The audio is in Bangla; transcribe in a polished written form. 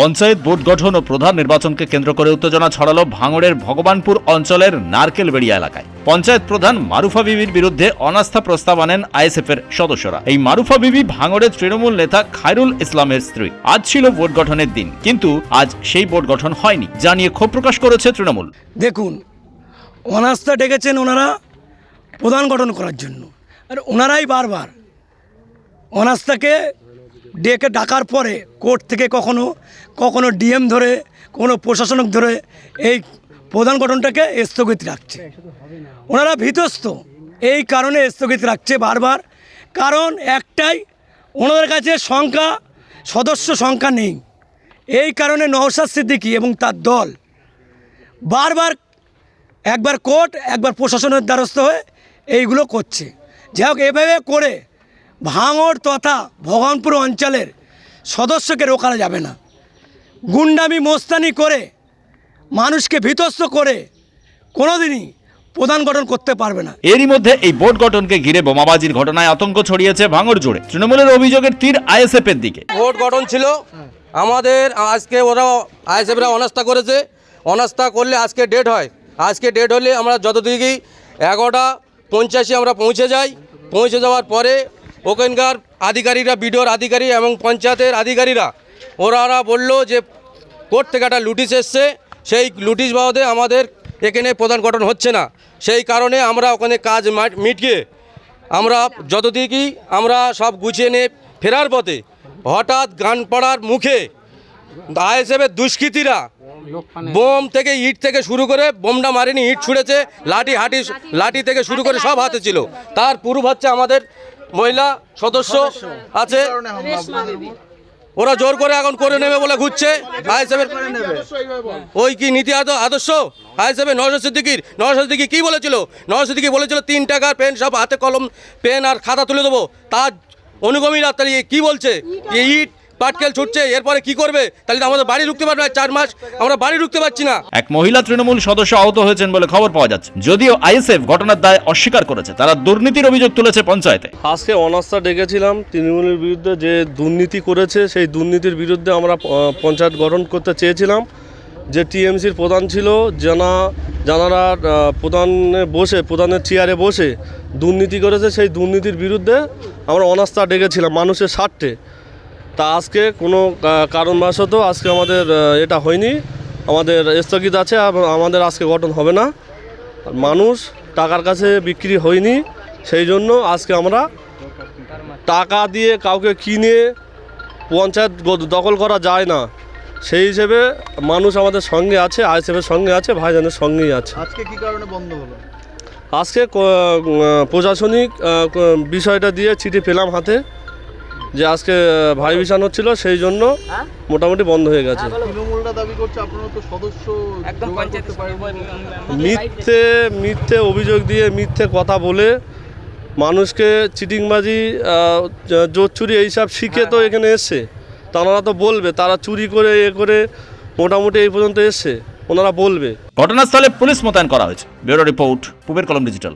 পঞ্চায়েত বোর্ড গঠন ও প্রধান নির্বাচনকে কেন্দ্র করে উত্তেজনা ছড়ালো ভাঙড়ের ভগবানপুর অঞ্চলের নারকেলবেড়িয়া এলাকায়। পঞ্চায়েত প্রধান মারুফা বিবির বিরুদ্ধে অনাস্থা প্রস্তাব আনেন আইএসএফ এর সদস্যরা। এই মারুফা বিবি ভাঙড়ের তৃণমূল নেতা খায়রুল ইসলামের স্ত্রী। আজ ছিল ভোট গঠনের দিন, কিন্তু আজ সেই ভোট গঠন হয়নি, যা নিয়ে ক্ষোভ প্রকাশ করেছে তৃণমূল। দেখুন, অনাস্থা ডেকেছেন ওনারা প্রধান গঠন করার জন্য, আর ওনারাই বারবার অনাস্থাকে ডাকার পরে কোর্ট থেকে কখনো ডিএম ধরে, কোনো প্রশাসনিক ধরে এই প্রধান গঠনটাকে স্থগিত রাখছে। ওনারা ভীতস্ত, এই কারণে স্থগিত রাখছে বারবার। কারণ একটাই, ওনাদের কাছে সদস্য সংখ্যা নেই। এই কারণে নওশাদ সিদ্দিকী এবং তার দল বারবার একবার কোর্ট একবার প্রশাসনের দ্বারস্থ হয়ে এইগুলো করছে। যাই হোক, এভাবে করে ভাঙড় তথা ভগবানপুর অঞ্চলের সদস্যকে রোকানো যাবে না। গুন্ডামি মোস্তানি করে মানুষকে বিধ্বস্ত করে কোনোদিনই প্রধান গঠন করতে পারবে না। এরই মধ্যে এই বোর্ড গঠনকে ঘিরে বোমাবাজির ঘটনায় আতঙ্ক ছড়িয়েছে ভাঙড় জুড়ে। তৃণমূলের অভিযোগের তীর আইএসএফ এর দিকে। ভোট গঠন ছিল আমাদের, আজকে ওরা আইএসএফরা অনাস্থা করেছে। অনাস্থা করলে আজকে ডেট হয়। আজকে ডেট হলে আমরা যত দিকেই 11:85 আমরা পৌঁছে যাই। পৌঁছে যাওয়ার পরে ওখানকার আধিকারিকরা, বিডিওর আধিকারিক এবং পঞ্চায়েতের আধিকারিকরা ওরা বলল যে কোর্ট থেকে একটা নোটিশ এসছে, সেই নোটিশ বাবদে আমাদের এখানে প্রধান গঠন হচ্ছে না। সেই কারণে আমরা ওখানে কাজ মিটিয়ে আমরা যত দিকেই আমরা সব গুছিয়ে নিয়ে ফেরার পথে হঠাৎ গান পড়ার মুখে আইএসএফের দুষ্কৃতীরা বোম থেকে ইট থেকে শুরু করে, বোমটা মারেনি, ইট ছুঁড়েছে, লাঠি থেকে শুরু করে সব হাতে ছিল। তার পূর্ব হচ্ছে আমাদের মহিলা সদস্য আছে, ওরা জোর করে এখন করে নেবে বলে ঘুরছে। আইএসএফের ওই কি নীতি আদর্শ আইএসএফের নওশাদ সিদ্দিকী কী বলেছিল? নওশাদ সিদ্দিকী বলেছিল 3 টাকার পেন, সব হাতে কলম পেন আর খাতা তুলে দেবো। তার অনুগামীরা তাহলে কী বলছে? ইট পাটকেল ছুটছে, এরপরে কি করবে? তাহলে তো আমাদের বাড়ি ঢুকতে পারবে না। 4 মাস আমরা বাড়ি ঢুকতে পারছি না। এক মহিলা তৃণমূল সদস্য আহত হয়েছেন বলে খবর পাওয়া যাচ্ছে। যদিও আইএসএফ ঘটনার দায় অস্বীকার করেছে, তারা দুর্নীতির অভিযোগ তুলেছে পঞ্চায়েতে। আজকে অনাস্থা ডেকেছিলাম তৃণমূলের বিরুদ্ধে, যে দুর্নীতি করেছে সেই দুর্নীতির বিরুদ্ধে আমরা পঞ্চায়েত গঠন করতে চেয়েছিলাম। যে টিএমসির প্রধান ছিল, যারা প্রধানের চেয়ারে বসে দুর্নীতি করেছে, সেই দুর্নীতির বিরুদ্ধে আমরা অনাস্থা ডেকেছিলাম মানুষের স্বার্থে। তা আজকে কোনো কারণবশত আজকে আমাদের এটা হয়নি, আমাদের স্থগিত আছে। আমাদের আজকে গঠন হবে না। মানুষ টাকার কাছে বিক্রি হয়নি, সেই জন্য আজকে আমরা টাকা দিয়ে কাউকে কিনে পঞ্চায়েত দখল করা যায় না। সেই হিসেবে মানুষ আমাদের সঙ্গে আছে, আইএসএফের সঙ্গে আছে, ভাইজানের সঙ্গেই আছে। আজকে কি কারণে বন্ধ হলো? আজকে প্রশাসনিক বিষয়টা দিয়ে চিঠি পেলাম হাতে, যে আজকে ভাইভিশন হচ্ছিল, সেই জন্য মোটামুটি বন্ধ হয়ে গেছে। তৃণমূলরা দাবি করছে আপনারা তো সদস্য মিথ্যে অভিযোগ দিয়ে, মিথ্যে কথা বলে মানুষকে চিটিংবাজি, জোর চুরি এইসব শিখে তো এখানে এসছে। তারা তো বলবে, তারা চুরি করে করে মোটামুটি এই পর্যন্ত এসছে, ওনারা বলবে। ঘটনাস্থলে পুলিশ মোতায়েন করা হয়েছে। ব্যুরো রিপোর্ট, পূবের কলম ডিজিটাল।